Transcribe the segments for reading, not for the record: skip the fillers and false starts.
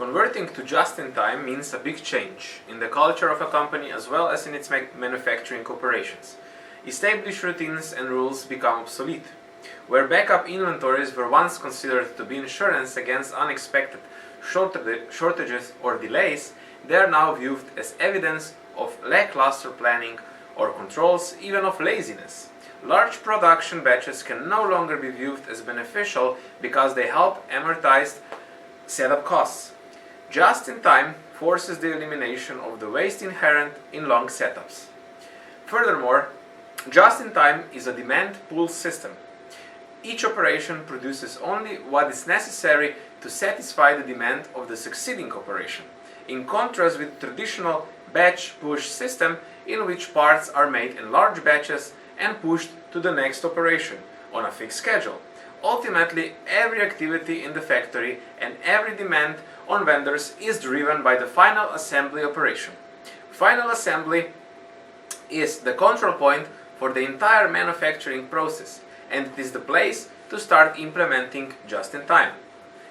Converting to just-in-time means a big change in the culture of a company as well as in its manufacturing operations. Established routines and rules become obsolete. Where backup inventories were once considered to be insurance against unexpected shortages or delays, they are now viewed as evidence of lackluster planning or controls, even of laziness. Large production batches can no longer be viewed as beneficial because they help amortize setup costs. Just-in-time forces the elimination of the waste inherent in long setups. Furthermore, just-in-time is a demand pull system. Each operation produces only what is necessary to satisfy the demand of the succeeding operation, in contrast with the traditional batch push system in which parts are made in large batches and pushed to the next operation on a fixed schedule. Ultimately, every activity in the factory and every demand on vendors is driven by the final assembly operation. Final assembly is the control point for the entire manufacturing process, and it is the place to start implementing just-in-time.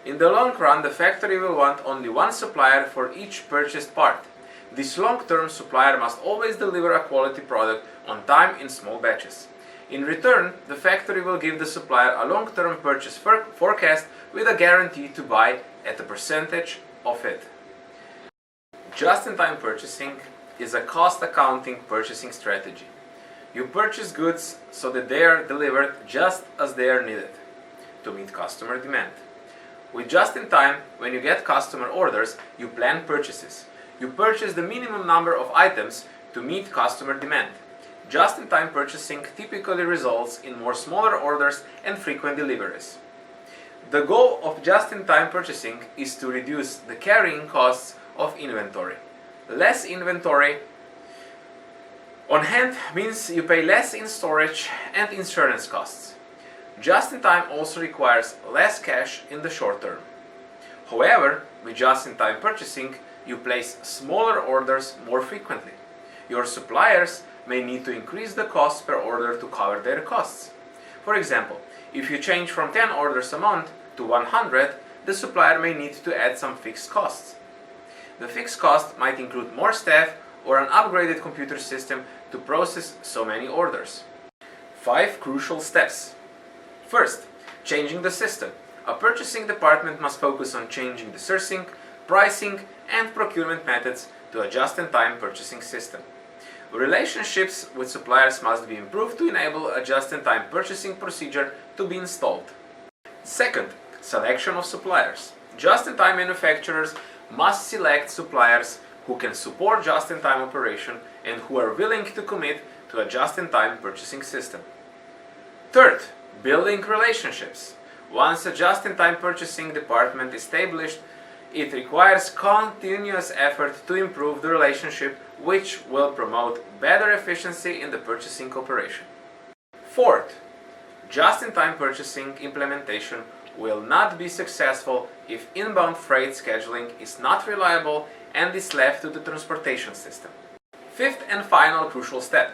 In the long run, the factory will want only one supplier for each purchased part. This long-term supplier must always deliver a quality product on time in small batches. In return, the factory will give the supplier a long-term purchase forecast with a guarantee to buy at a percentage of it. Just-in-time purchasing is a cost accounting purchasing strategy. You purchase goods so that they are delivered just as they are needed to meet customer demand. With just-in-time, when you get customer orders, you plan purchases. You purchase the minimum number of items to meet customer demand. Just-in-time purchasing typically results in more smaller orders and frequent deliveries. The goal of just-in-time purchasing is to reduce the carrying costs of inventory. Less inventory on hand means you pay less in storage and insurance costs. Just-in-time also requires less cash in the short term. However, with just-in-time purchasing, you place smaller orders more frequently. Your suppliers may need to increase the cost per order to cover their costs. For example, if you change from 10 orders a month to 100, the supplier may need to add some fixed costs. The fixed cost might include more staff or an upgraded computer system to process so many orders. 5 crucial steps. First, changing the system. A purchasing department must focus on changing the sourcing, pricing, and procurement methods to a just-in-time purchasing system. Relationships with suppliers must be improved to enable a just-in-time purchasing procedure to be installed. Second, selection of suppliers. Just-in-time manufacturers must select suppliers who can support just-in-time operation and who are willing to commit to a just-in-time purchasing system. Third, building relationships. Once a just-in-time purchasing department is established, it requires continuous effort to improve the relationship, which will promote better efficiency in the purchasing operation. Fourth, just-in-time purchasing implementation will not be successful if inbound freight scheduling is not reliable and is left to the transportation system. Fifth and final crucial step.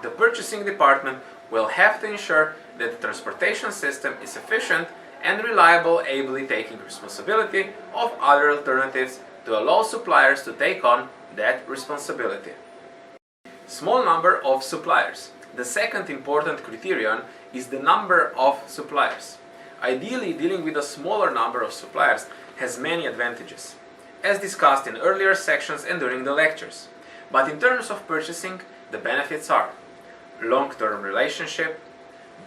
The purchasing department will have to ensure that the transportation system is efficient and reliable, ably taking responsibility of other alternatives to allow suppliers to take on that responsibility. Small number of suppliers. The second important criterion is the number of suppliers. Ideally, dealing with a smaller number of suppliers has many advantages, as discussed in earlier sections and during the lectures. But in terms of purchasing, the benefits are long-term relationship.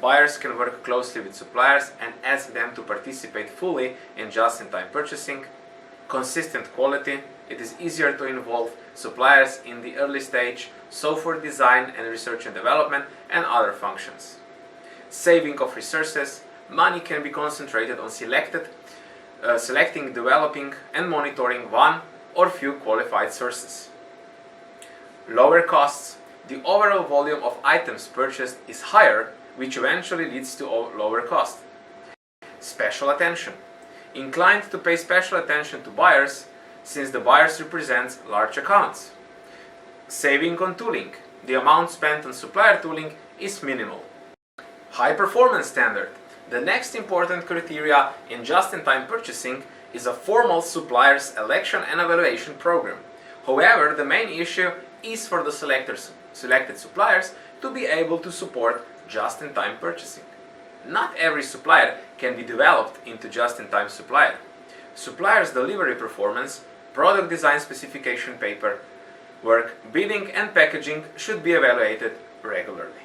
Buyers can work closely with suppliers and ask them to participate fully in just-in-time purchasing. Consistent quality. It is easier to involve suppliers in the early stage, so for design and research and development and other functions. Saving of resources. Money can be concentrated on selecting, developing and monitoring one or few qualified sources. Lower costs. The overall volume of items purchased is higher, which eventually leads to lower cost. Special attention. Inclined to pay special attention to buyers, since the buyers represent large accounts. Saving on tooling. The amount spent on supplier tooling is minimal. High performance standard. The next important criteria in just-in-time purchasing is a formal supplier selection and evaluation program. However, the main issue is for the selected suppliers to be able to support just-in-time purchasing. Not every supplier can be developed into just-in-time supplier. Suppliers' delivery performance, product design specification paper work, bidding and packaging should be evaluated regularly.